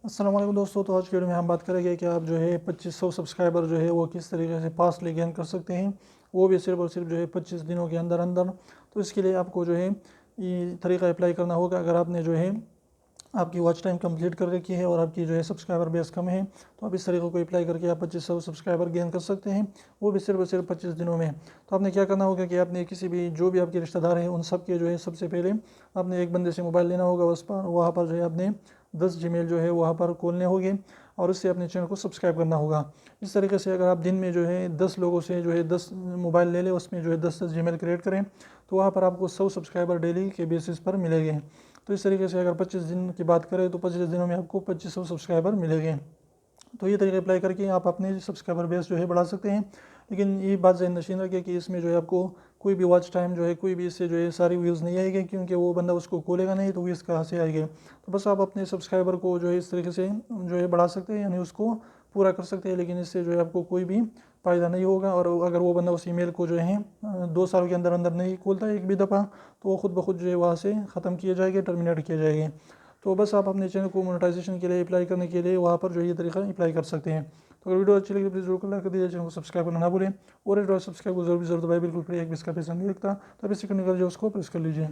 अस्सलाम वालेकुम दोस्तों। तो आज की वीडियो में हम बात करेंगे कि आप जो है 2500 सब्सक्राइबर जो है वो किस तरीके से फास्टली गेन कर सकते हैं, वो भी सिर्फ और सिर्फ जो है 25 दिनों के अंदर अंदर। तो इसके लिए आपको जो है ये तरीका अप्लाई करना होगा। अगर आपने जो है आपकी वॉच टाइम कंप्लीट कर रखी है और आपकी जो है सब्सक्राइबर बेस कम है, तो आप इस तरीके को अप्लाई करके आप 2500 सब्सक्राइबर गेन कर सकते हैं, वो भी सिर्फ और सिर्फ 25 दिनों में। तो आपने क्या करना होगा कि आपने किसी भी जो भी आपके रिश्तेदार हैं उन सब के जो है सबसे पहले आपने एक बंदे से मोबाइल लेना होगा। उस पर वहाँ पर जो है आपने 10 जीमेल जो है वहाँ पर खोलने होंगे और उससे अपने चैनल को सब्सक्राइब करना होगा। इस तरीके से अगर आप दिन में जो है 10 लोगों से जो है 10 मोबाइल ले लें, उसमें जो है 10 जीमेल क्रिएट करें, तो वहाँ पर आपको 100 सब्सक्राइबर डेली के बेसिस पर मिलेंगे। तो इस तरीके से अगर 25 दिन की बात करें तो 25 दिनों में आपको 2500 सब्सक्राइबर मिलेंगे। तो ये तरीके अप्लाई करके आप अपने सब्सक्राइबर बेस जो है बढ़ा सकते हैं। लेकिन ये बात ज़हन नशीन रखिए कि इसमें जो है आपको कोई भी वॉच टाइम जो है कोई भी इससे जो है सारी व्यूज़ नहीं आएगी, क्योंकि वो बंदा उसको खोलेगा नहीं तो व्यूज़ कहाँ से आएंगे। तो बस आप अपने सब्सक्राइबर को जो है इस तरीके से जो है बढ़ा सकते हैं, यानी उसको पूरा कर सकते हैं। लेकिन इससे जो है आपको कोई भी फ़ायदा नहीं होगा। और अगर वो बंदा उस ईमेल को जो है 2 साल के अंदर अंदर नहीं खोलता है एक भी दफ़ा, तो वो खुद ब खुद जो है वहाँ से ख़त्म किए जाएंगे, टर्मिनेट किए जाएंगे। तो बस आप अपने चैनल को मोनेटाइजेशन के लिए अप्लाई करने के लिए वहाँ पर जो है ये तरीका अप्लाई कर सकते हैं। तो अगर वीडियो अच्छी लगी तो प्लीज़ जरूर लाइक कर दीजिए, चैनल को सब्सक्राइब करना ना भूलें। और सब्सक्राइब को जरूर दबाए, बिल्कुल फ्री, एक भी इसका पैसा नहीं लगता। तो अब इसी करने का जो उसको प्रेस कर लीजिए।